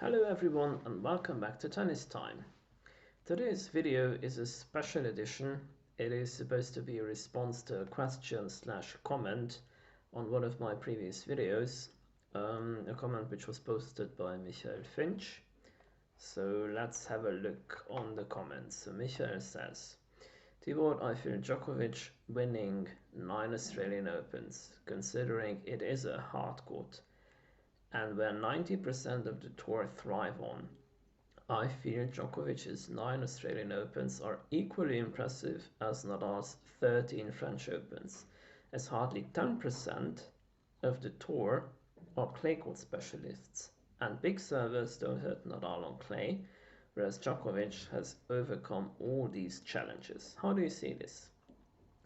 Hello everyone and welcome back to Tennis Time. Today's video is a special edition. It is supposed to be a response to a question/comment on one of my previous videos, a comment which was posted by Michael Finch. So let's have a look on the comments. So Michael says, Tibor, I feel Djokovic winning 9 Australian Opens, considering it is a hard court and where 90% of the tour thrive on. I feel Djokovic's 9 Australian Opens are equally impressive as Nadal's 13 French Opens, as hardly 10% of the tour are clay court specialists, and big servers don't hurt Nadal on clay, whereas Djokovic has overcome all these challenges. How do you see this?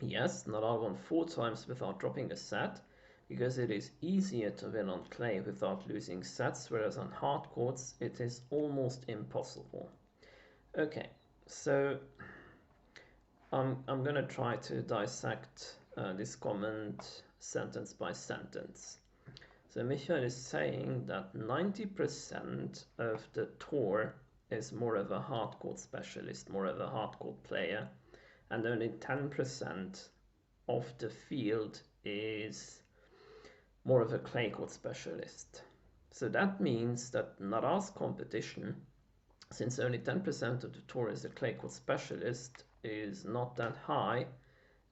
Yes, Nadal won 4 times without dropping a set, because it is easier to win on clay without losing sets, whereas on hard courts it is almost impossible. Okay, so I'm gonna try to dissect this comment sentence by sentence. So Michael is saying that 90% of the tour is more of a hard court specialist, more of a hard court player, and only 10% of the field is more of a clay court specialist. So that means that Nadal's competition, since only 10% of the tour is a clay court specialist, is not that high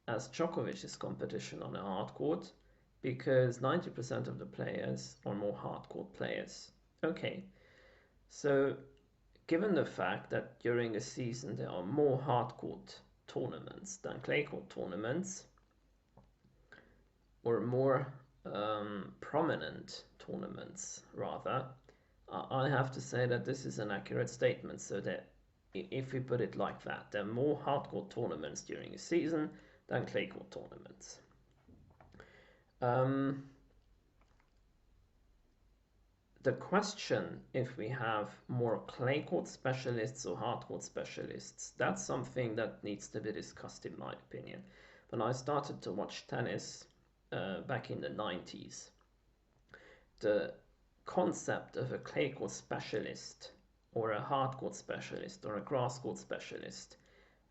as Djokovic's competition on a hard court, because 90% of the players are more hard court players. Okay, so given the fact that during a season there are more hard court tournaments than clay court tournaments, or more prominent tournaments rather, I have to say that this is an accurate statement. So that if we put it like that, there are more hardcore tournaments during a season than clay court tournaments. The question, if we have more clay court specialists or hard court specialists, that's something that needs to be discussed in my opinion. When I started to watch tennis back in the 90s, the concept of a clay court specialist or a hard court specialist or a grass court specialist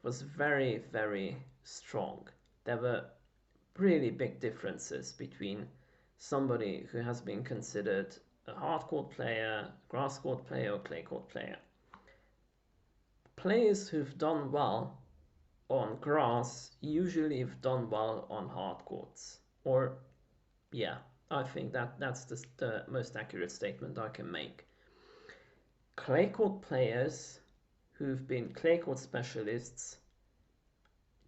was very, very strong. There were really big differences between somebody who has been considered a hard court player, grass court player, or clay court player. Players who've done well on grass usually have done well on hard courts. Or, yeah, I think that's the most accurate statement I can make. Clay court players who've been clay court specialists,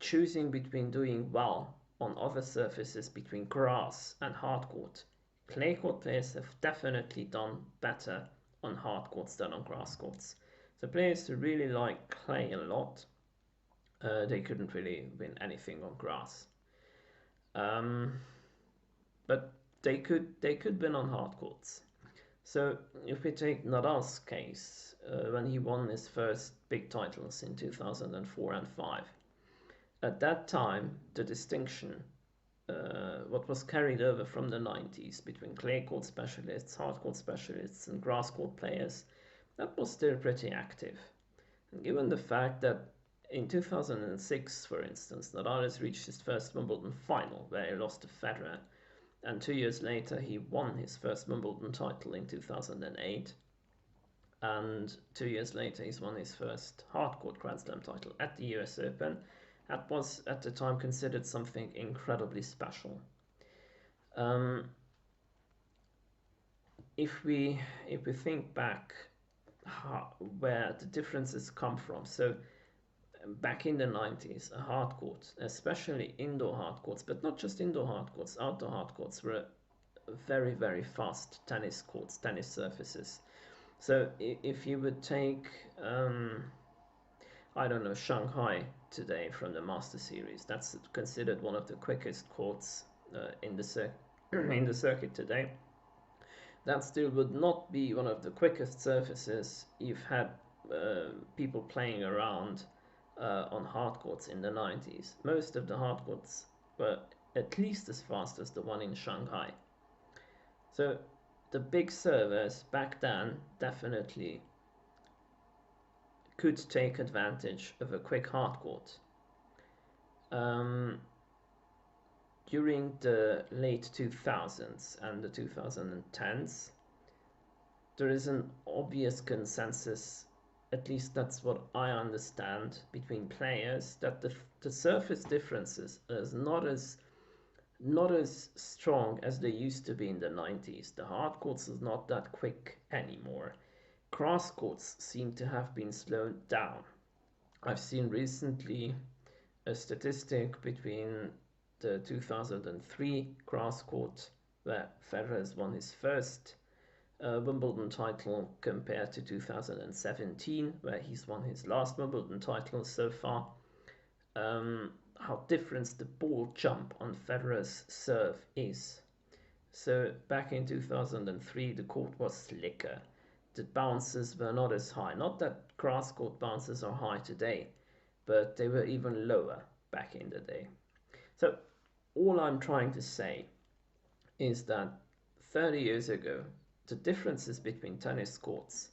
choosing between doing well on other surfaces between grass and hard court. Clay court players have definitely done better on hard courts than on grass courts. So players who really like clay a lot, they couldn't really win anything on grass. But they could win on hard courts. So if we take Nadal's case, when he won his first big titles in 2004 and 5, at that time the distinction, what was carried over from the 90s between clay court specialists, hard court specialists, and grass court players, that was still pretty active. And given the fact that in 2006, for instance, Nadal has reached his first Wimbledon final where he lost to Federer, and 2 years later he won his first Wimbledon title in 2008, and 2 years later he's won his first hardcourt Grand Slam title at the US Open. That was at the time considered something incredibly special. If we think back where the differences come from, so back in the 90s, a hard court, especially indoor hard courts, but not just indoor hard courts, outdoor hard courts were very, very fast tennis courts, tennis surfaces. So if you would take, I don't know, Shanghai today from the Master Series, that's considered one of the quickest courts in the in the circuit today. That still would not be one of the quickest surfaces you've had people playing around on hard courts in the 90s. Most of the hard courts were at least as fast as the one in Shanghai. So the big servers back then definitely could take advantage of a quick hard court. During the late 2000s and the 2010s, there is an obvious consensus, at least that's what I understand, between players that the surface differences is not as strong as they used to be in the 90s. The hard courts is not that quick anymore. Grass courts seem to have been slowed down. I've seen recently a statistic between the 2003 grass court, where Federer won his first Wimbledon title, compared to 2017, where he's won his last Wimbledon title so far. How different the ball jump on Federer's serve is. So back in 2003, the court was slicker. The bounces were not as high. Not that grass court bounces are high today, but they were even lower back in the day. So all I'm trying to say is that 30 years ago, the differences between tennis courts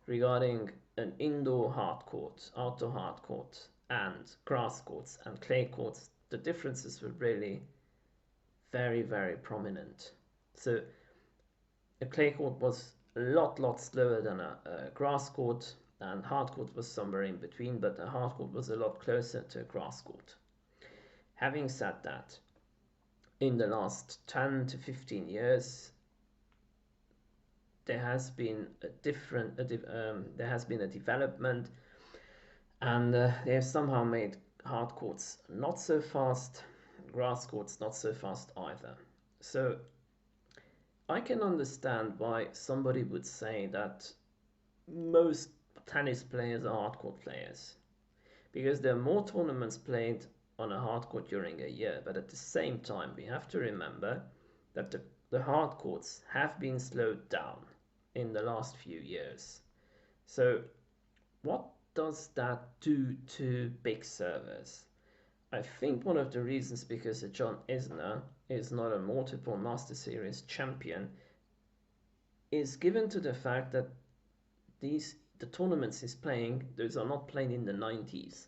regarding an indoor hard court, outdoor hard court, and grass courts and clay courts, the differences were really very, very prominent. So a clay court was a lot slower than a grass court, and hard court was somewhere in between, but a hard court was a lot closer to a grass court. Having said that, in the last 10 to 15 years, there has been a development, and they have somehow made hard courts not so fast, grass courts not so fast either. So I can understand why somebody would say that most tennis players are hard court players, because there are more tournaments played on a hard court during a year, but at the same time we have to remember that the hard courts have been slowed down in the last few years. So what does that do to big servers? I think one of the reasons because John Isner is not a multiple Master Series champion is given to the fact that the tournaments he's playing, those are not played in the 90s.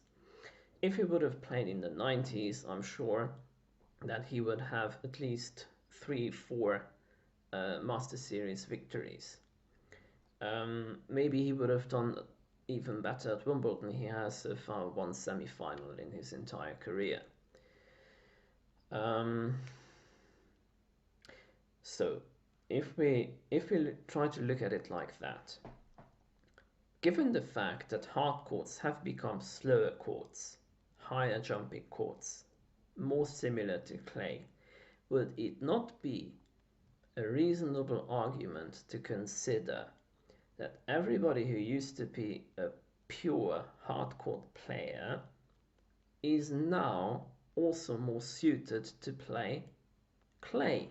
If he would have played in the 90s, I'm sure that he would have at least 3-4 Master Series victories. Maybe he would have done even better at Wimbledon. He has so far one semi-final in his entire career. So if we try to look at it like that, given the fact that hard courts have become slower courts, higher jumping courts, more similar to clay, would it not be a reasonable argument to consider that everybody who used to be a pure hardcourt player is now also more suited to play clay?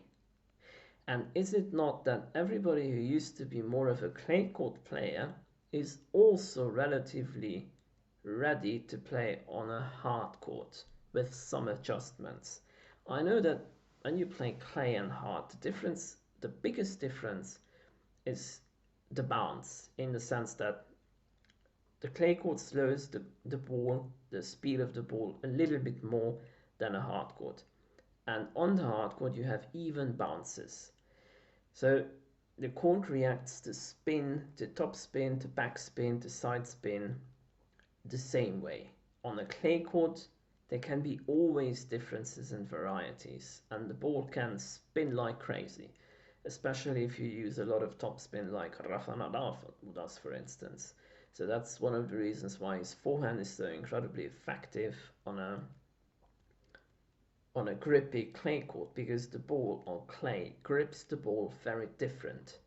And is it not that everybody who used to be more of a clay court player is also relatively ready to play on a hard court with some adjustments? I know that when you play clay and hard, the biggest difference is the bounce, in the sense that the clay court slows the ball, the speed of the ball, a little bit more than a hard court. And on the hard court you have even bounces. So the court reacts to spin, to top spin, to back spin, to side spin the same way. On a clay court there can be always differences and varieties, and the ball can spin like crazy, especially if you use a lot of topspin like Rafa Nadal does, for instance. So that's one of the reasons why his forehand is so incredibly effective on a grippy clay court, because the ball on clay grips the ball very different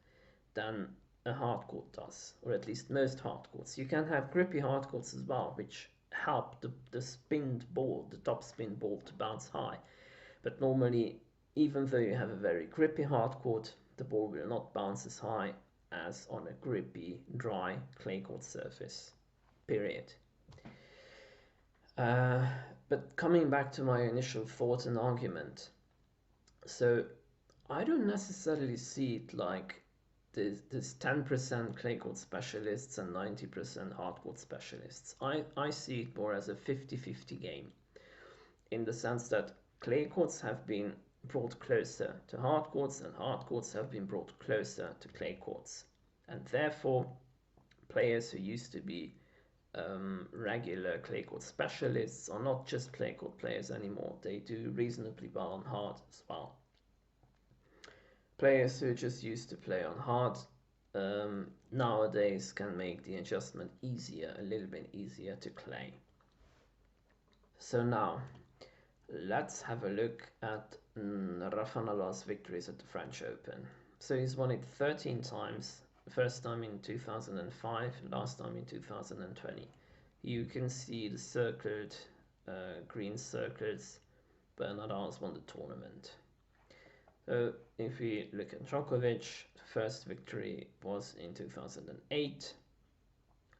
than a hard court does, or at least most hard courts. You can have grippy hard courts as well, which help the spinned ball, the top spin ball, to bounce high. But normally, even though you have a very grippy hard court, the ball will not bounce as high as on a grippy, dry clay court surface, period. But coming back to my initial thought and argument, so I don't necessarily see it like this 10% clay court specialists and 90% hard court specialists. I see it more as a 50-50 game, in the sense that clay courts have been brought closer to hard courts and hard courts have been brought closer to clay courts. And therefore, players who used to be regular clay court specialists are not just clay court players anymore. They do reasonably well on hard as well. Players who just used to play on hard nowadays can make the adjustment easier, a little bit easier to clay. So now, let's have a look at Rafa Nadal's victories at the French Open. So he's won it 13 times, first time in 2005, last time in 2020. You can see the circled green circles where Nadal's won the tournament. So if we look at Djokovic, the first victory was in 2008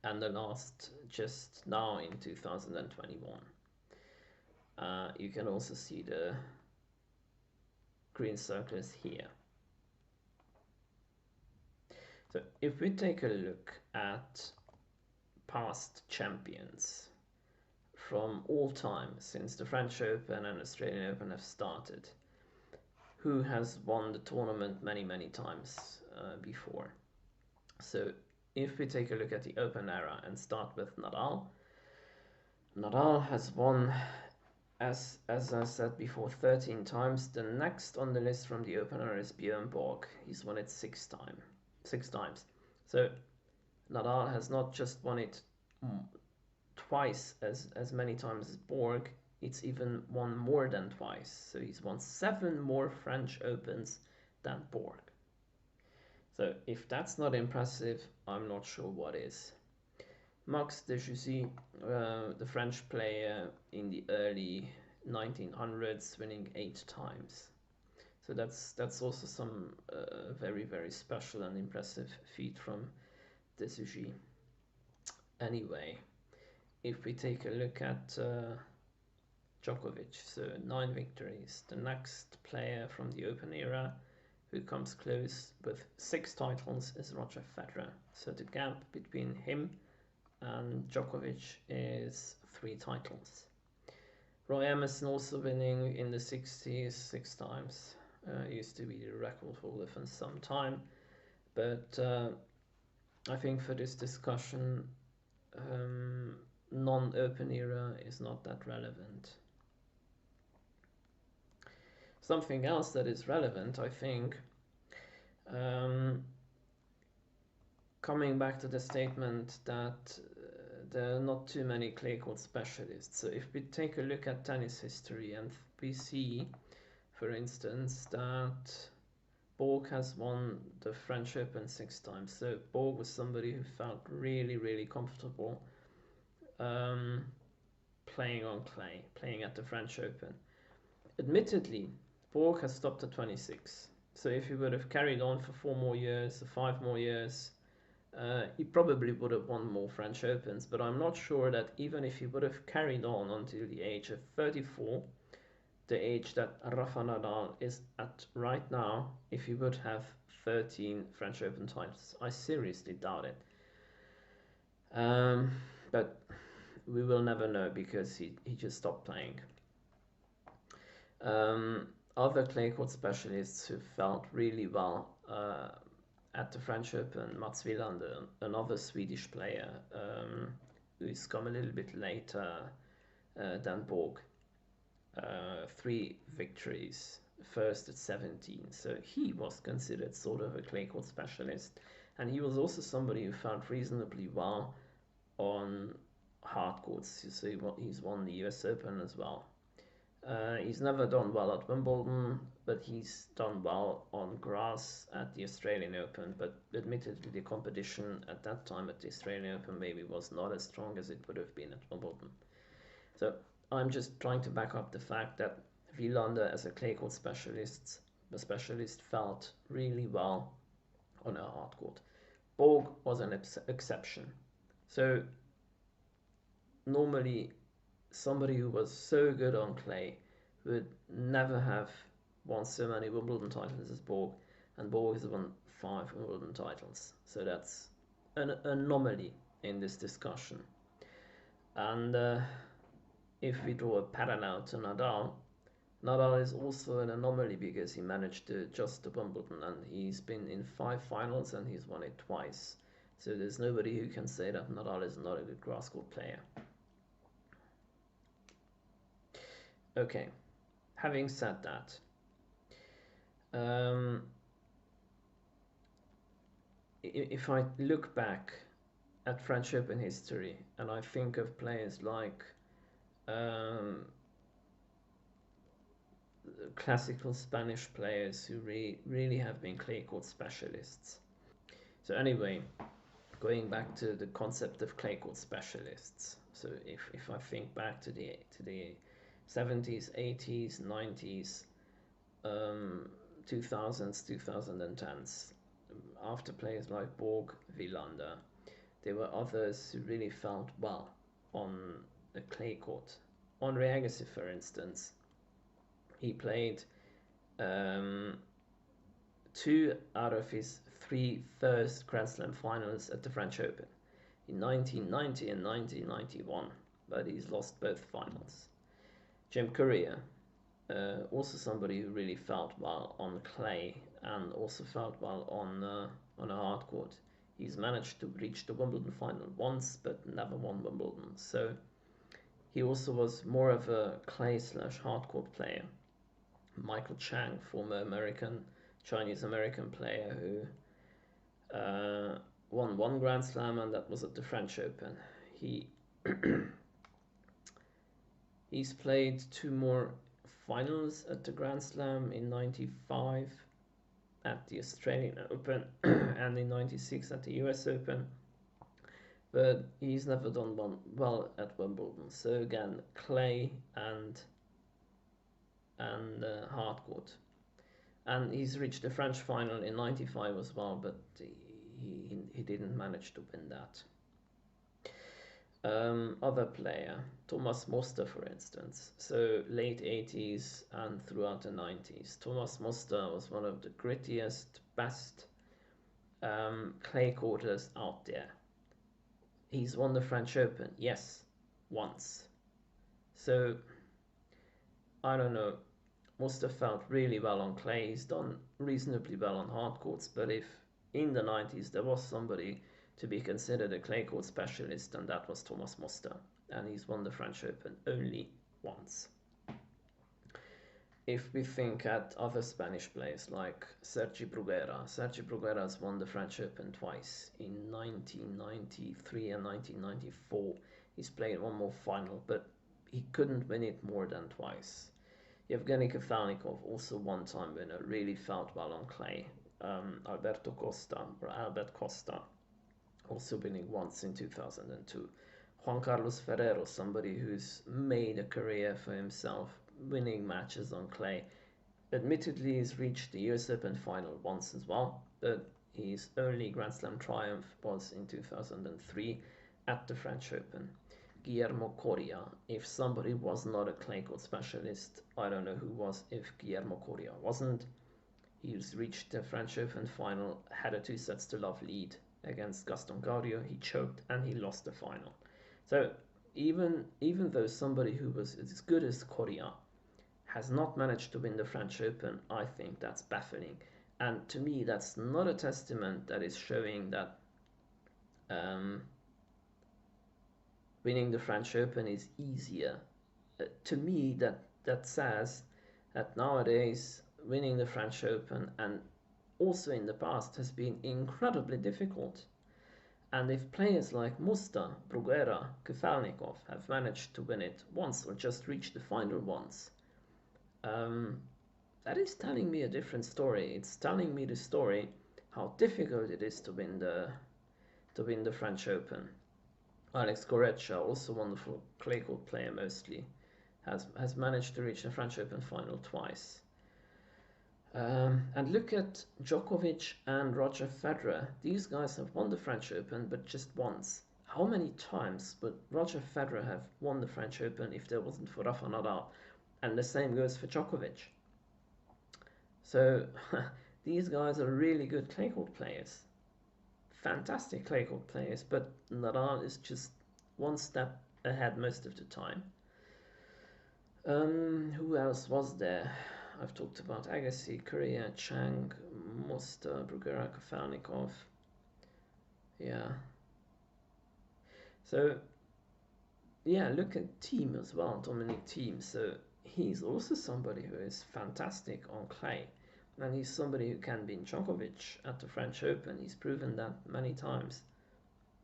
and the last just now in 2021. You can also see the green circles here. So if we take a look at past champions from all time since the French Open and Australian Open have started, who has won the tournament many times before. So if we take a look at the Open era and start with Nadal, Nadal has won, as I said before, 13 times. The next on the list from the Open era is Björn Borg. He's won it 6 times. So Nadal has not just won it twice as many times as Borg, it's even won more than twice. So he's won 7 more French Opens than Borg. So if that's not impressive, I'm not sure what is. Max de Jussy, the French player in the early 1900s, winning 8 times. So that's also some very special and impressive feat from de Jussy. Anyway, if we take a look at Djokovic, so 9 victories. The next player from the Open era who comes close with 6 titles is Roger Federer. So the gap between him and Djokovic is 3 titles. Roy Emerson also winning in the 60s 6 times. Used to be the record holder for some time, but I think for this discussion, non-Open era is not that relevant. Something else that is relevant, I think, coming back to the statement that there are not too many clay court specialists. So if we take a look at tennis history and we see, for instance, that Borg has won the French Open 6 times. So Borg was somebody who felt really comfortable playing on clay, playing at the French Open. Admittedly, Borg has stopped at 26. So if he would have carried on for 4 more years, or 5 more years, he probably would have won more French Opens. But I'm not sure that even if he would have carried on until the age of 34, the age that Rafa Nadal is at right now, if he would have 13 French Open titles. I seriously doubt it. But we will never know because he just stopped playing. Other clay court specialists who felt really well at the French Open, Mats Wilander, another Swedish player who's come a little bit later than Borg. 3 victories, first at 17. So he was considered sort of a clay court specialist, and he was also somebody who felt reasonably well on hard courts. So he's won the US Open as well. He's never done well at Wimbledon, but he's done well on grass at the Australian Open. But admittedly, the competition at that time at the Australian Open maybe was not as strong as it would have been at Wimbledon. So I'm just trying to back up the fact that Wilander, as a clay court specialist, felt really well on a hard court. Borg was an exception. So normally, somebody who was so good on clay would never have won so many Wimbledon titles as Borg, and Borg has won 5 Wimbledon titles. So that's an anomaly in this discussion. And if we draw a parallel to Nadal, Nadal is also an anomaly because he managed to adjust to Wimbledon, and he's been in 5 finals and he's won it twice. So there's nobody who can say that Nadal is not a good grass court player. Okay, having said that, if I look back at French Open history and I think of players like classical Spanish players who really have been clay court specialists. So anyway, going back to the concept of clay court specialists. So if I think back to the 70s, 80s, 90s, 2000s, 2010s, after players like Borg, Wilander, there were others who really felt well on the clay court. Andre Agassi, for instance, he played 2 out of his 3 first Grand Slam finals at the French Open in 1990 and 1991, but he's lost both finals. Jim Courier, also somebody who really felt well on clay and also felt well on a hard court. He's managed to reach the Wimbledon final once, but never won Wimbledon. So he also was more of a clay/hard court player. Michael Chang, former Chinese-American player who won 1 Grand Slam, and that was at the French Open. He's played 2 more finals at the Grand Slam in '95 at the Australian Open and in '96 at the US Open, but he's never done well at Wimbledon. So again, clay and hard court. And he's reached the French final in '95 as well, but he didn't manage to win that. Other player, Thomas Moster, for instance. So late 80s and throughout the 90s. Thomas Moster was one of the grittiest, best clay courters out there. He's won the French Open, yes, once. So, I don't know. Moster felt really well on clay. He's done reasonably well on hard courts, but if in the 90s there was somebody to be considered a clay court specialist, and that was Thomas Moster, and he's won the French Open only once. If we think at other Spanish players like Sergi Bruguera has won the French Open twice, in 1993 and 1994. He's played 1 more final, but he couldn't win it more than twice. Evgeny Kafelnikov, also 1-time winner, really felt well on clay. Albert Costa, also winning once in 2002. Juan Carlos Ferrero, somebody who's made a career for himself, winning matches on clay. Admittedly, he's reached the US Open final once as well, but his only Grand Slam triumph was in 2003 at the French Open. Guillermo Coria, if somebody was not a clay court specialist, I don't know who was if Guillermo Coria wasn't. He's reached the French Open final, had a 2-sets-to-love lead against Gaston Gaudio. He choked and he lost the final. So even though somebody who was as good as Coria has not managed to win the French Open, I think that's baffling. And to me, that's not a testament that is showing that winning the French Open is easier. To me, that says that nowadays winning the French Open, and also in the past, has been incredibly difficult. And if players like Moster, Bruguera, Kafelnikov have managed to win it once or just reach the final once, that is telling me a different story. It's telling me the story how difficult it is to win the French Open. Alex Corretja, also wonderful clay court player mostly, has managed to reach the French Open final twice. And look at Djokovic and Roger Federer. These guys have won the French Open, but just once. How many times would Roger Federer have won the French Open if there wasn't for Rafa Nadal? And the same goes for Djokovic. So these guys are really good clay court players, fantastic clay court players, but Nadal is just one step ahead most of the time. Who else was there? I've talked about Agassi, Korea, Chang, Mosta, Bruguera, Kafelnikov. Yeah. So, yeah, look at Thiem as well, Dominic Thiem. So, he's also somebody who is fantastic on clay. And he's somebody who can beat Djokovic at the French Open. He's proven that many times.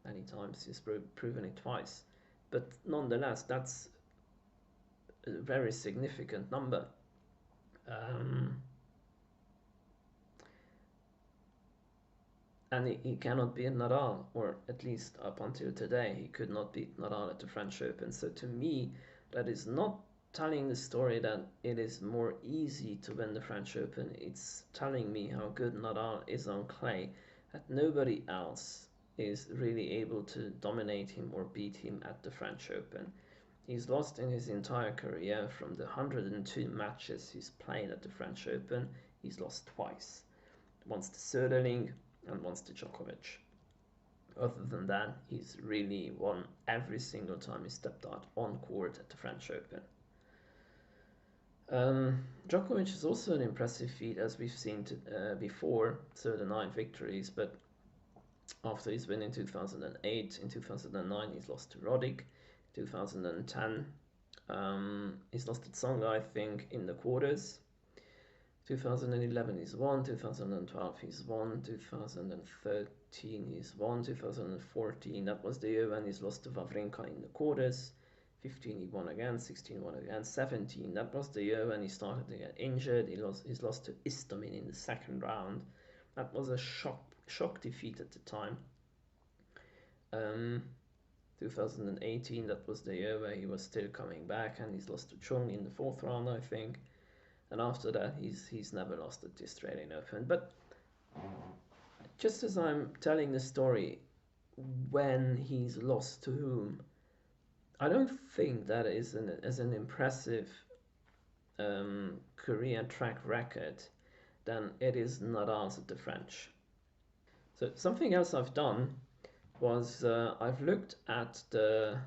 Many times. He's proven it twice. But nonetheless, that's a very significant number. Um, and he cannot beat Nadal, or at least up until today, he could not beat Nadal at the French Open. So to me, that is not telling the story that it is more easy to win the French Open. It's telling me how good Nadal is on clay, that nobody else is really able to dominate him or beat him at the French Open. He's lost in his entire career. From the 102 matches he's played at the French Open, he's lost twice. Once to Söderling and once to Djokovic. Other than that, he's really won every single time he stepped out on court at the French Open. Djokovic is also an impressive feat, as we've seen before, so the 9 victories, but after his win in 2008, in 2009 he's lost to Roddick, 2010 he's lost to Tsonga, I think, in the quarters. 2011 he's won, 2012 he's won, 2013 he's won, 2014 that was the year when he's lost to Wawrinka in the quarters. 15 he won again, 16 won again, 17 that was the year when he started to get injured. He's lost to Istomin in the second round. That was a shock defeat at the time. 2018 that was the year where he was still coming back, and he's lost to Chung in the fourth round, I think. And after that, he's never lost at the Australian Open. But just as I'm telling the story, when he's lost to whom, I don't think that is an impressive career track record than it is Nadal's at the French. So something else I've done was I've looked at the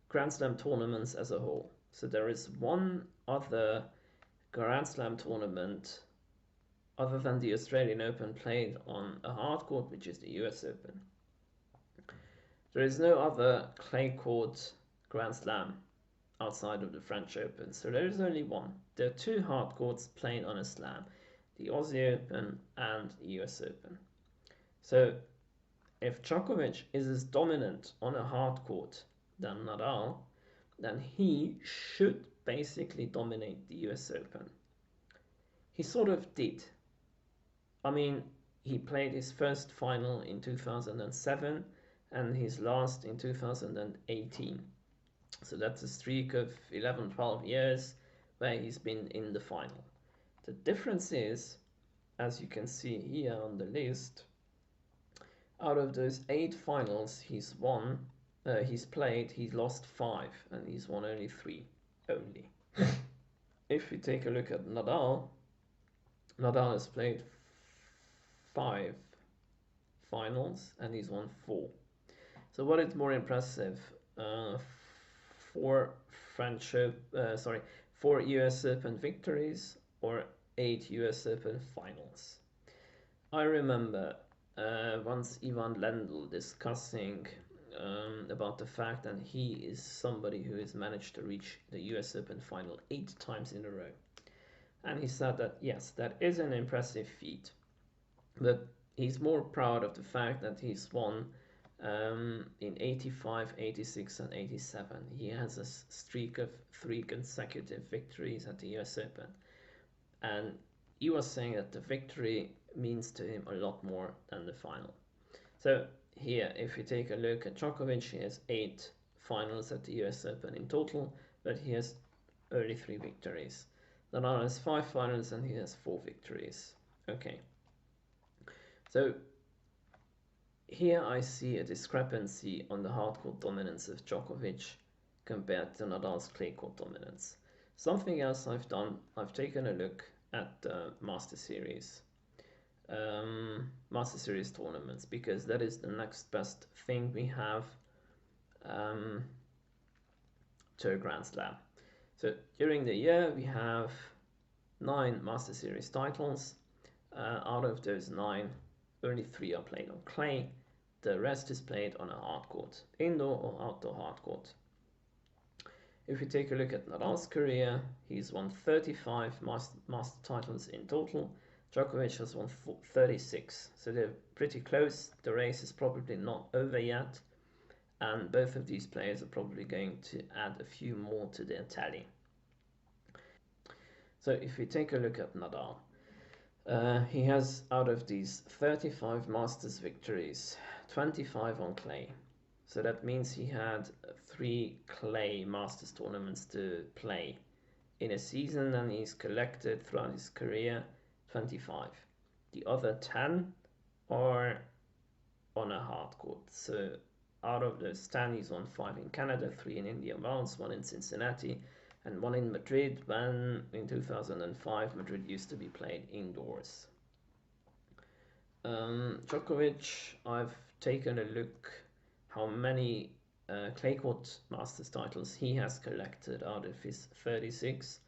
Grand Slam tournaments as a whole. So there is one other Grand Slam tournament other than the Australian Open played on a hard court, which is the US Open. There is no other clay court Grand Slam outside of the French Open, so there is only one. There are 2 hard courts played on a slam, the Aussie Open and the US Open. So if Djokovic is as dominant on a hard court than Nadal, then he should basically dominate the US Open. He sort of did. I mean, he played his first final in 2007 and his last in 2018. So that's a streak of 11-12 years where he's been in the final. The difference is, as you can see here on the list, out of those 8 finals he's played, he's lost 5 and he's won only 3 only. If we take a look at Nadal has played 5 finals and he's won 4. So what is more impressive? 4 US Open victories or 8 US Open finals. I remember once Ivan Lendl discussing about the fact that he is somebody who has managed to reach the US Open final 8 times in a row. And he said that yes, that is an impressive feat, but he's more proud of the fact that he's won in 85, 86 and 87. He has a streak of 3 consecutive victories at the US Open. And he was saying that the victory means to him a lot more than the final. So here, if you take a look at Djokovic, he has 8 finals at the US Open in total, but he has only 3 victories. Nadal has 5 finals and he has 4 victories. Okay. So here I see a discrepancy on the hardcourt dominance of Djokovic compared to Nadal's clay court dominance. Something else I've done, I've taken a look at Master Series. Master Series tournaments, because that is the next best thing we have um, to a Grand Slam. So during the year we have 9 Master Series titles. Out of those 9, only 3 are played on clay. The rest is played on a hard court, indoor or outdoor hard court. If we take a look at Nadal's career, he's won 35 master titles in total. Djokovic has won 36, so they're pretty close. The race is probably not over yet, and both of these players are probably going to add a few more to their tally. So if we take a look at Nadal, he has, out of these 35 Masters victories, 25 on clay. So that means he had 3 clay Masters tournaments to play in a season, and he's collected throughout his career 25. The other 10 are on a hard court. So out of those 10, he's won 5 in Canada, 3 in Indian Wells, 1 in Cincinnati, and 1 in Madrid, when in 2005 Madrid used to be played indoors. Djokovic, I've taken a look how many clay court Masters titles he has collected out of his 36,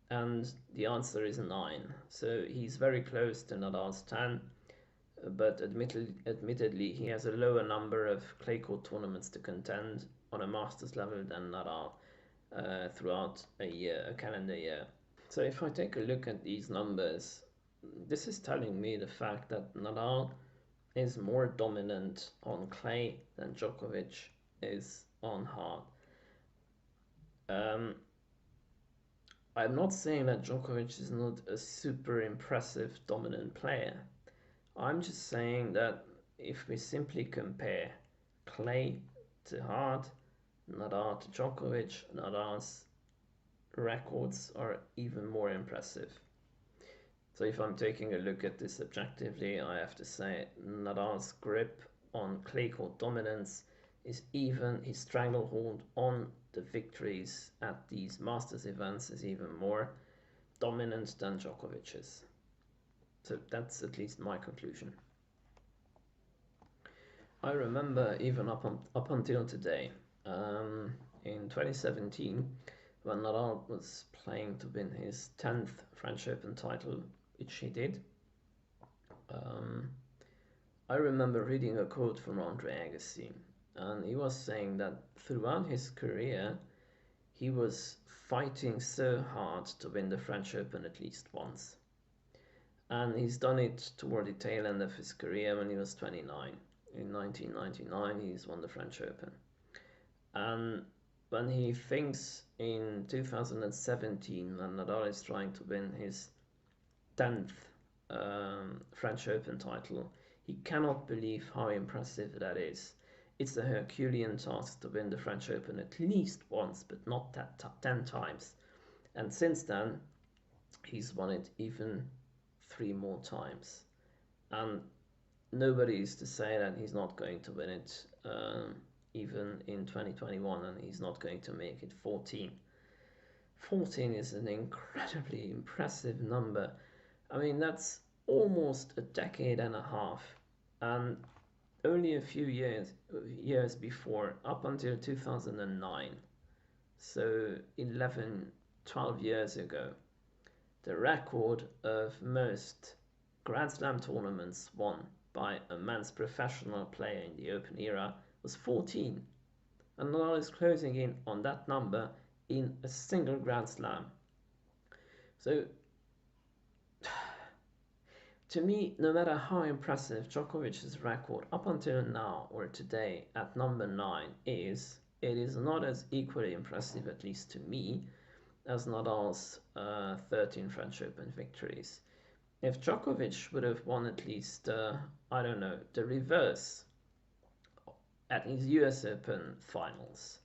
and the answer is 9. So he's very close to Nadal's 10, but admittedly he has a lower number of clay court tournaments to contend on a Masters level than Nadal throughout a calendar year. So if I take a look at these numbers, this is telling me the fact that Nadal is more dominant on clay than Djokovic is on hard. I'm not saying that Djokovic is not a super impressive dominant player. I'm just saying that if we simply compare clay to hard, Nadal to Djokovic, Nadal's records are even more impressive. So if I'm taking a look at this objectively, I have to say Nadal's grip on clay court dominance is even, his stranglehold on the victories at these Masters events is even more dominant than Djokovic's. So that's at least my conclusion. I remember even up until today, in 2017, when Nadal was playing to win his 10th French Open title, which he did. I remember reading a quote from Andre Agassi, and he was saying that throughout his career, he was fighting so hard to win the French Open at least once. And he's done it toward the tail end of his career when he was 29. In 1999, he's won the French Open. And when he thinks in 2017, when Nadal is trying to win his 10th French Open title, he cannot believe how impressive that is. It's a Herculean task to win the French Open at least once, but not 10 times. And since then, he's won it even 3 more times. And nobody is to say that he's not going to win it even in 2021, and he's not going to make it 14. 14 is an incredibly impressive number. I mean, that's almost a decade and a half, and only a few years before, up until 2009, so 12 years ago, the record of most Grand Slam tournaments won by a men's professional player in the Open era was 14, and Nadal is closing in on that number in a single Grand Slam. So to me, no matter how impressive Djokovic's record up until now or today at number 9 is, it is not as equally impressive, at least to me, as Nadal's 13 French Open victories. If Djokovic would have won at least, I don't know, the reverse at his US Open finals,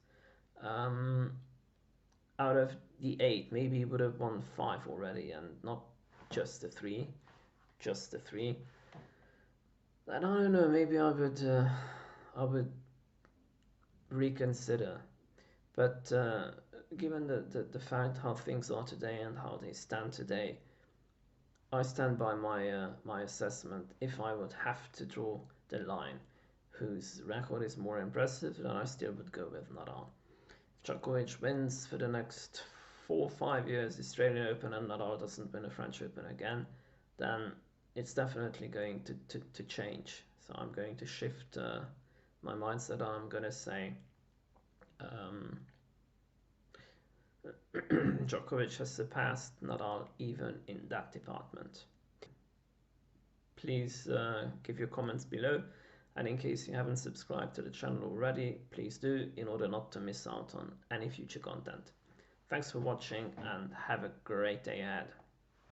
out of the 8, maybe he would have won 5 already and not just the 3. Just the 3. And I don't know, maybe I would reconsider. But given the fact how things are today and how they stand today, I stand by my assessment. If I would have to draw the line, whose record is more impressive, then I still would go with Nadal. If Djokovic wins for the next 4 or 5 years the Australian Open and Nadal doesn't win a French Open again, then it's definitely going to change. So I'm going to shift my mindset. I'm going to say um, Djokovic has surpassed Nadal even in that department. Please give your comments below, and in case you haven't subscribed to the channel already, please do, in order not to miss out on any future content. Thanks for watching and have a great day ahead.